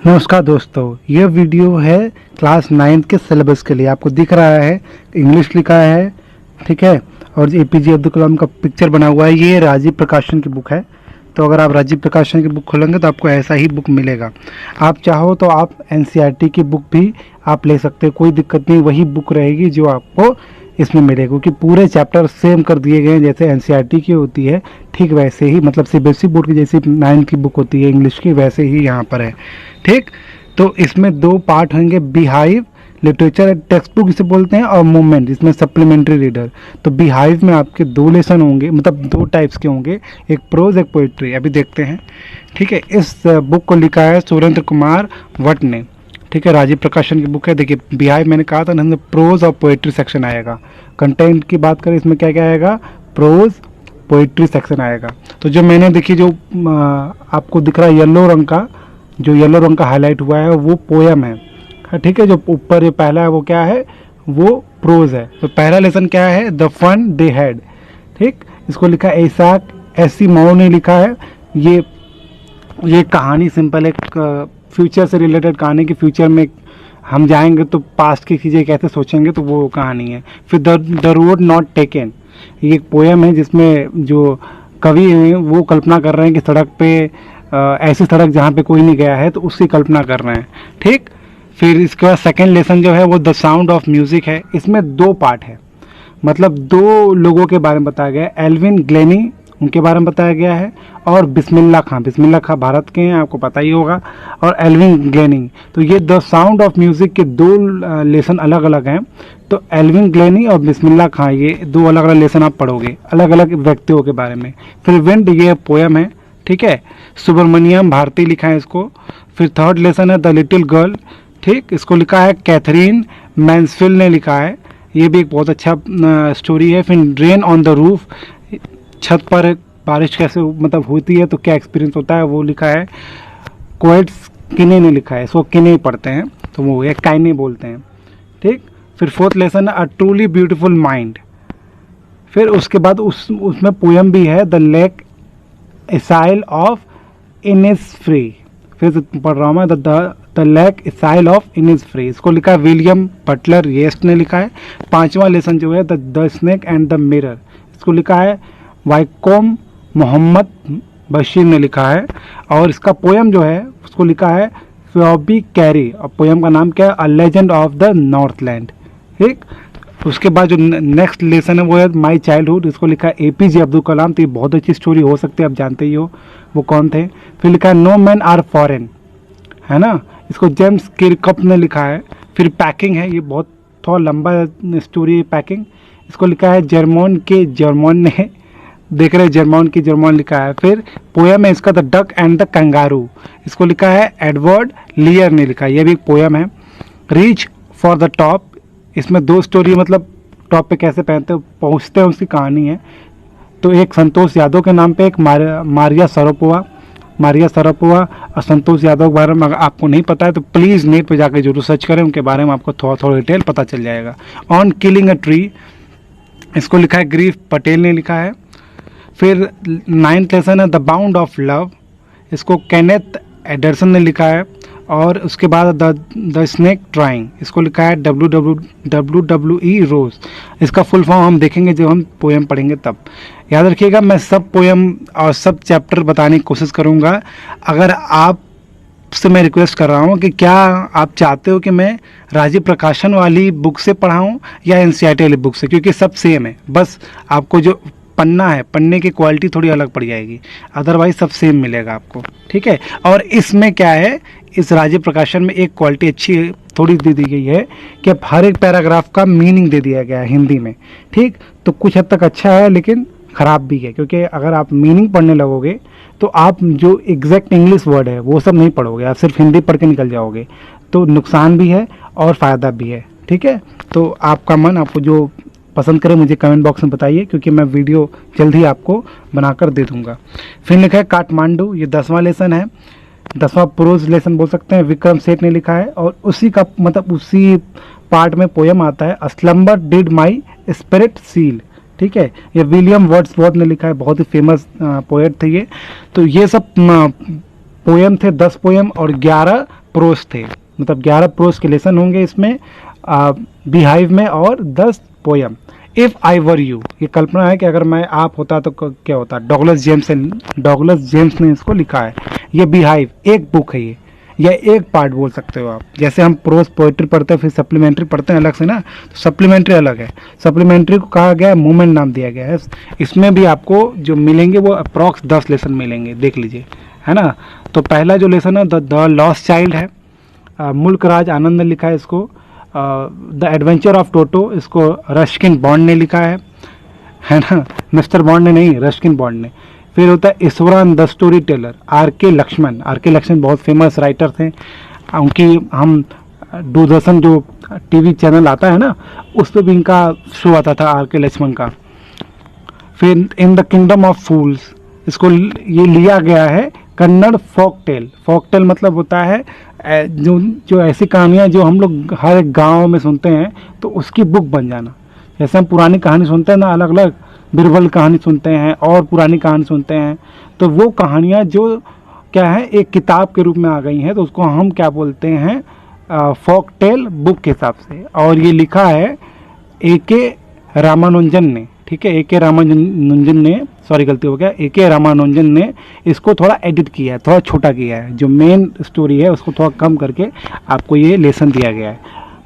नमस्कार दोस्तों, ये वीडियो है क्लास 9 के सिलेबस के लिए। आपको दिख रहा है इंग्लिश लिखा है, ठीक है, और एपीजे अब्दुल कलाम का पिक्चर बना हुआ है। ये राजीव प्रकाशन की बुक है। तो अगर आप राजीव प्रकाशन की बुक खोलेंगे तो आपको ऐसा ही बुक मिलेगा। आप चाहो तो आप एनसीईआरटी की बुक भी आप ले सकते हैं, कोई दिक्कत नहीं। वही बुक रहेगी जो आपको इसमें मिलेगा, क्योंकि पूरे चैप्टर सेम कर दिए गए हैं। जैसे एनसीईआरटी की होती है ठीक वैसे ही, मतलब सीबीएसई बोर्ड की जैसी 9 की बुक होती है इंग्लिश की, वैसे ही यहाँ पर है। ठीक, तो इसमें 2 पार्ट होंगे, बिहाइव लिटरेचर टेक्स्ट बुक इसे बोलते हैं, और मूवमेंट इसमें सप्लीमेंट्री रीडर। तो बिहाइव में आपके 2 लेसन होंगे, मतलब 2 टाइप्स के होंगे, एक प्रोज एक पोइट्री। अभी देखते हैं। ठीक है, इस बुक को लिखा है सुरेंद्र कुमार वट ने। ठीक है, राजीव प्रकाशन की बुक है। देखिए बिहाइव मैंने कहा था ना, प्रोज और पोइट्री सेक्शन आएगा। कंटेंट की बात करें इसमें क्या क्या आएगा, प्रोज पोइट्री सेक्शन आएगा। तो जो मैंने देखिए जो आपको दिख रहा है येलो रंग का, जो येलो रंग का हाईलाइट हुआ है वो पोयम है। ठीक है, जो ऊपर जो पहला है वो क्या है, वो प्रोज है। तो पहला लेसन क्या है, द फन दे हैड। ठीक, इसको लिखा है इसाक एसी माओ ने लिखा है। ये कहानी सिंपल एक फ्यूचर से रिलेटेड कहानी की, फ्यूचर में हम जाएंगे तो पास्ट की चीज़ें कैसे सोचेंगे, तो वो कहानी है। फिर द रोड नॉट टेकन, ये एक पोयम है जिसमें जो कवि हैं वो कल्पना कर रहे हैं कि सड़क पे ऐसी सड़क जहाँ पे कोई नहीं गया है, तो उसकी कल्पना कर रहे हैं। ठीक, फिर इसके बाद सेकेंड लेसन जो है वो द साउंड ऑफ म्यूज़िक है। इसमें 2 पार्ट है, मतलब 2 लोगों के बारे में बताया गया है। एल्विन ग्लेनी, उनके बारे में बताया गया है, और बिस्मिल्लाह खां भारत के हैं, आपको पता ही होगा, और एल्विन ग्लेनी। तो ये द साउंड ऑफ म्यूज़िक के 2 लेसन अलग अलग हैं। तो एल्विन ग्लेनी और बिस्मिल्लाह खां, ये 2 अलग अलग लेसन आप पढ़ोगे, अलग अलग व्यक्तियों के बारे में। फिर विंड, ये पोयम है। ठीक है, सुब्रमण्यम भारती लिखा है इसको। फिर थर्ड लेसन है द लिटिल गर्ल। ठीक, इसको लिखा है कैथरीन मैंसफील्ड ने लिखा है। ये भी एक बहुत अच्छा स्टोरी है। फिर रेन ऑन द रूफ, छत पर बारिश कैसे मतलब होती है तो क्या एक्सपीरियंस होता है, वो लिखा है कोएट्स किने ने लिखा है। इसको किने पढ़ते हैं तो वो एक काइने बोलते हैं। ठीक, फिर फोर्थ लेसन है अ ट्रूली ब्यूटीफुल माइंड। फिर उसके बाद उसमें पोयम भी है the lake acyl of Innisfree. फिर से पढ़ रहा हूँ मैं, the lake acyl of Innisfree. इसको लिखा है विलियम बटलर येस्ट ने लिखा है। 5वां लेसन जो है the snake and the mirror, इसको लिखा है वाइकोम मोहम्मद बशीर ने लिखा है। और इसका पोयम जो है उसको लिखा है फ्योबी कैरी, और पोयम का नाम क्या है, a legend of the Northland. ठीक, उसके बाद जो नेक्स्ट लेसन है वो है माई चाइल्डहुड। इसको लिखा है एपीजे अब्दुल कलाम। तो ये बहुत अच्छी स्टोरी हो सकती है, आप जानते ही हो वो कौन थे। फिर लिखा है नो मैन आर फॉरेन, है ना, इसको जेम्स किरकप ने लिखा है। फिर पैकिंग है, ये बहुत थोड़ा लंबा स्टोरी है पैकिंग। इसको लिखा है जर्मन ने, देख रहे हैं जर्मन की जर्मन लिखा है। फिर पोयम है इसका the duck and the kangaroo, इसको लिखा है एडवर्ड लियर ने लिखा है। ये भी एक पोयम है। रीच फॉर द टॉप, इसमें 2 स्टोरी, मतलब टॉप पे कैसे पहुंचते हैं उसकी कहानी है। तो एक संतोष यादव के नाम पे, एक मारिया सरापोवा और संतोष यादव के बारे में अगर आपको नहीं पता है तो प्लीज़ नेट पे जाकर जरूर सर्च करें, उनके बारे में आपको थोड़ा डिटेल पता चल जाएगा। ऑन किलिंग अ ट्री, इसको लिखा है ग्रीफ पटेल ने लिखा है। फिर 9th लेसन है द बाउंड ऑफ लव, इसको केनेथ एडरसन ने लिखा है। और उसके बाद द स्नेक ड्राइंग, इसको लिखा है WWE रोज। इसका फुल फॉर्म हम देखेंगे जब हम पोयम पढ़ेंगे तब। याद रखिएगा, मैं सब पोयम और सब चैप्टर बताने की कोशिश करूँगा। अगर आप से मैं रिक्वेस्ट कर रहा हूँ कि क्या आप चाहते हो कि मैं राजीव प्रकाशन वाली बुक से पढ़ाऊँ या एनसीईआरटी वाली बुक से, क्योंकि सब सेम है, बस आपको जो पन्ना है, पन्ने की क्वालिटी थोड़ी अलग पड़ जाएगी, अदरवाइज सब सेम मिलेगा आपको। ठीक है, और इसमें क्या है, इस राजीव प्रकाशन में एक क्वालिटी अच्छी थोड़ी दे दी गई है कि हर एक पैराग्राफ का मीनिंग दे दिया गया है हिंदी में। ठीक, तो कुछ हद तक अच्छा है लेकिन ख़राब भी है, क्योंकि अगर आप मीनिंग पढ़ने लगोगे तो आप जो एग्जैक्ट इंग्लिश वर्ड है वो सब नहीं पढ़ोगे, आप सिर्फ हिंदी पढ़ के निकल जाओगे। तो नुकसान भी है और फ़ायदा भी है। ठीक है, तो आपका मन, आपको जो पसंद करें मुझे कमेंट बॉक्स में बताइए, क्योंकि मैं वीडियो जल्द ही आपको बनाकर दे दूंगा। फिर लिखा है काठमांडू, ये 10वां लेसन है, 10वां प्रोज लेसन बोल सकते हैं, विक्रम सेठ ने लिखा है। और उसी का मतलब उसी पार्ट में पोयम आता है a slumber did my spirit seal. ठीक है, ये विलियम वर्ड्सवर्थ ने लिखा है, बहुत ही फेमस पोएट थे ये। तो ये सब पोयम थे, 10 पोयम और 11 प्रोस थे, मतलब 11 प्रोस के लेसन होंगे इसमें बीहाइव में, और 10 poem. If I were you, ये कल्पना है कि अगर मैं आप होता तो क्या होता। डॉगलस जेम्स ने इसको लिखा है। ये बीहाइव एक बुक है, ये या एक पार्ट बोल सकते हो आप। जैसे हम प्रोस पोइट्री पढ़ते हैं फिर सप्लीमेंट्री पढ़ते हैं अलग से ना, तो सप्लीमेंट्री अलग है। सप्लीमेंट्री को कहा गया है मूवमेंट नाम दिया गया है। इसमें भी आपको जो मिलेंगे वो अप्रॉक्स 10 लेसन मिलेंगे, देख लीजिए, है ना। तो पहला जो लेसन है द लॉस्ट चाइल्ड है, मुल्क राज आनंद ने लिखा है इसको। द एडवेंचर ऑफ टोटो, इसको रस्किन बॉन्ड ने लिखा है ना, मिस्टर बॉन्ड ने नहीं, रस्किन बॉन्ड ने। फिर होता है Eswaran the storyteller, R K Laxman बहुत फेमस राइटर थे। उनकी हम दूरदर्शन जो टीवी चैनल आता है ना, उस पर भी इनका शो आता था, आर के लक्ष्मण का। फिर इन द किंगडम ऑफ फूल्स, इसको ये लिया गया है कन्नड़ फोक टेल मतलब होता है जो ऐसी कहानियाँ जो हम लोग हर एक गाँव में सुनते हैं, तो उसकी बुक बन जाना। जैसे हम पुरानी कहानी सुनते हैं ना, अलग अलग बिरबल कहानी सुनते हैं और पुरानी कहानी सुनते हैं, तो वो कहानियाँ जो क्या है एक किताब के रूप में आ गई हैं, तो उसको हम क्या बोलते हैं, फोक टेल बुक के हिसाब से। और ये लिखा है ए.के. रामानुजन ने, ठीक है, ए.के. रामानुजन ने, सॉरी गलती हो गया, ए.के. रामानुजन ने इसको थोड़ा एडिट किया है, थोड़ा छोटा किया है। जो मेन स्टोरी है उसको थोड़ा कम करके आपको ये लेसन दिया गया है।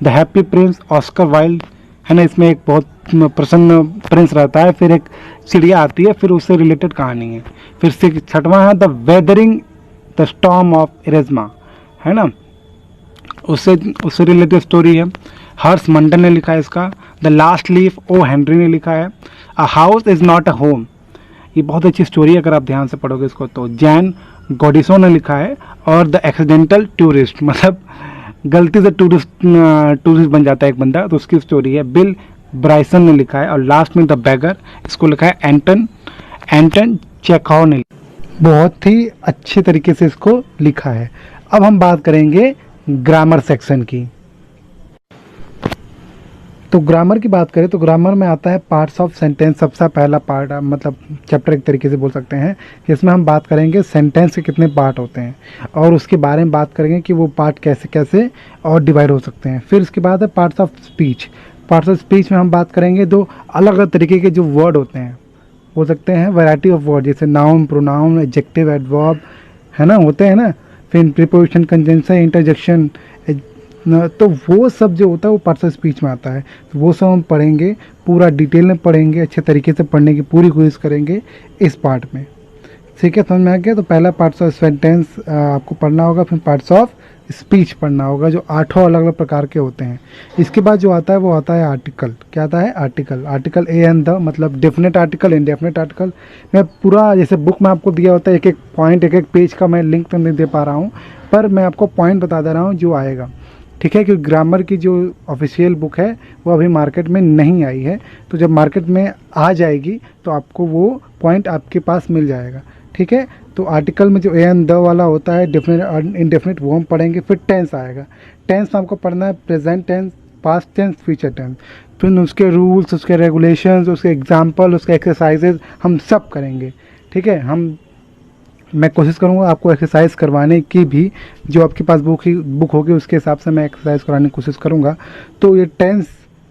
The happy Prince Oscar Wilde है ना, इसमें एक बहुत प्रसन्न प्रिंस रहता है, फिर एक चिड़िया आती है, फिर उससे रिलेटेड कहानी है। फिर से छठवां है the weathering the storm of Ersama, है ना, उससे रिलेटेड स्टोरी है। हर्ष मंडल ने लिखा है इसका। The last leaf O Henry ने लिखा है। A house is not a home, ये बहुत अच्छी स्टोरी है अगर आप ध्यान से पढ़ोगे इसको तो। जैन गॉडिसो ने लिखा है। और द एक्सीडेंटल टूरिस्ट, मतलब गलती से टूरिस्ट बन जाता है एक बंदा, तो उसकी स्टोरी है। बिल ब्राइसन ने लिखा है। और लास्ट में द बैगर, इसको लिखा है एंटन चेखव ने। बहुत ही अच्छे तरीके से इसको लिखा है। अब हम बात करेंगे ग्रामर सेक्शन की। तो ग्रामर की बात करें तो ग्रामर में आता है पार्ट्स ऑफ सेंटेंस, सबसे पहला पार्ट, मतलब चैप्टर एक तरीके से बोल सकते हैं, जिसमें हम बात करेंगे सेंटेंस के कितने पार्ट होते हैं और उसके बारे में बात करेंगे कि वो पार्ट कैसे कैसे और डिवाइड हो सकते हैं। फिर उसके बाद है parts of speech. Parts of speech में हम बात करेंगे दो अलग अलग तरीके के जो वर्ड होते हैं, हो सकते हैं वैरायटी ऑफ वर्ड, जैसे नाउन, प्रोनाउन, एडजेक्टिव, एडवर्ब, है ना, होते हैं ना। फिर प्रीपोजिशन, कंजंक्शन, इंटरजेक्शन, तो वो सब जो होता है वो पार्ट्स ऑफ स्पीच में आता है। तो वो सब हम पढ़ेंगे, पूरा डिटेल में पढ़ेंगे, अच्छे तरीके से पढ़ने की पूरी कोशिश करेंगे इस पार्ट में। ठीक है, समझ में आ गया। तो पहला पार्ट्स ऑफ सेंटेंस आपको पढ़ना होगा, फिर पार्ट्स ऑफ स्पीच पढ़ना होगा, जो 8 अलग अलग प्रकार के होते हैं। इसके बाद जो आता है वो आता है आर्टिकल। क्या आता है? आर्टिकल ए एंड द, मतलब डेफिनेट आर्टिकल, इनडेफिनेट आर्टिकल। मैं पूरा जैसे बुक में आपको दिया होता है एक एक पॉइंट, एक एक पेज का मैं लिंक तो नहीं दे पा रहा हूँ, पर मैं आपको पॉइंट बता दे रहा हूँ जो आएगा। ठीक है, क्योंकि ग्रामर की जो ऑफिशियल बुक है वो अभी मार्केट में नहीं आई है, तो जब मार्केट में आ जाएगी तो आपको वो पॉइंट आपके पास मिल जाएगा। ठीक है, तो आर्टिकल में जो ए एंड द वाला होता है, डेफिनेट और इनडेफिनेट, वो हम पढ़ेंगे। फिर टेंस आएगा। टेंस में आपको पढ़ना है present tense, past tense, future tense. फिर उसके रूल्स, उसके रेगुलेशंस, उसके एग्जाम्पल, उसके एक्सरसाइजेज हम सब करेंगे। ठीक है, मैं कोशिश करूँगा आपको एक्सरसाइज करवाने की भी, जो आपके पास बुक होगी उसके हिसाब से मैं एक्सरसाइज कराने की कोशिश करूँगा। तो ये tense,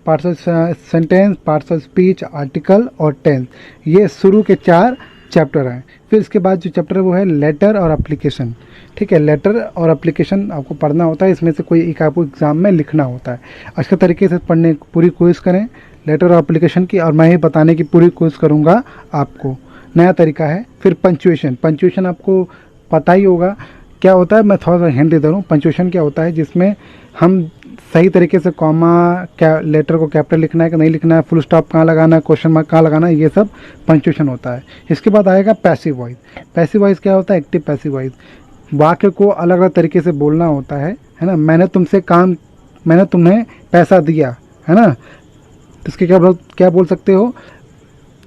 parts of sentence, parts of speech, article और टेंस, ये शुरू के 4 चैप्टर हैं। फिर इसके बाद जो चैप्टर है वो है लेटर और एप्लीकेशन। ठीक है, लेटर और एप्लीकेशन आपको पढ़ना होता है, इसमें से कोई एक आपको एग्ज़ाम में लिखना होता है। अच्छे तरीके से पढ़ने की पूरी कोशिश करें लेटर और एप्लीकेशन की, और मैं ये बताने की पूरी कोशिश करूँगा आपको। नया तरीका है। फिर पंचुएशन आपको पता ही होगा क्या होता है, मैं थोड़ा सा हिंट दे दे रहा हूँ। पंचुएशन क्या होता है, जिसमें हम सही तरीके से कॉमा, क्या लेटर को कैपिटल लिखना है कि नहीं लिखना है, फुल स्टॉप कहाँ लगाना है, क्वेश्चन मार्क कहाँ लगाना है, ये सब पंचुएशन होता है। इसके बाद आएगा पैसिव वॉइस। पैसिव वॉइस क्या होता है? Active passive voice. वाक्य को अलग अलग तरीके से बोलना होता है ना। मैंने तुम्हें पैसा दिया, है ना, तो इसके क्या बोल सकते हो?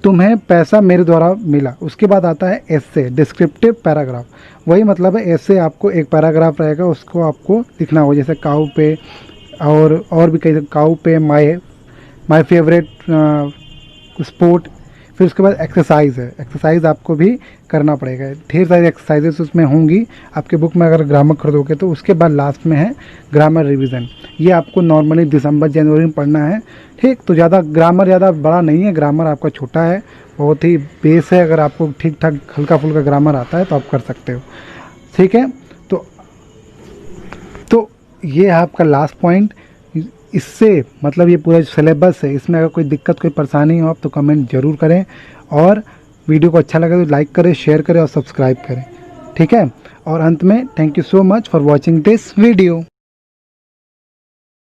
तुम्हें पैसा मेरे द्वारा मिला। उसके बाद आता है एसे, डिस्क्रिप्टिव पैराग्राफ। वही मतलब है एसे, आपको एक पैराग्राफ रहेगा, उसको आपको लिखना होगा, जैसे काऊ पे और भी कई, काऊ पे, माय फेवरेट स्पोर्ट, फिर उसके बाद एक्सरसाइज है, एक्सरसाइज आपको भी करना पड़ेगा। ढेर सारी एक्सरसाइजेस उसमें होंगी आपके बुक में अगर ग्रामर खरीदोगे तो। उसके बाद लास्ट में है ग्रामर रिवीजन। ये आपको नॉर्मली दिसंबर जनवरी में पढ़ना है, ठीक। तो ज़्यादा ग्रामर ज़्यादा बड़ा नहीं है, ग्रामर आपका छोटा है, बहुत ही बेस है। अगर आपको ठीक ठाक हल्का फुल्का ग्रामर आता है तो आप कर सकते हो, ठीक है। तो ये है आपका लास्ट पॉइंट। इससे मतलब ये पूरा सिलेबस है, इसमें अगर कोई दिक्कत कोई परेशानी हो आप तो कमेंट ज़रूर करें, और वीडियो को अच्छा लगे तो लाइक करें, शेयर करें और सब्सक्राइब करें, ठीक है। और अंत में thank you so much for watching this video.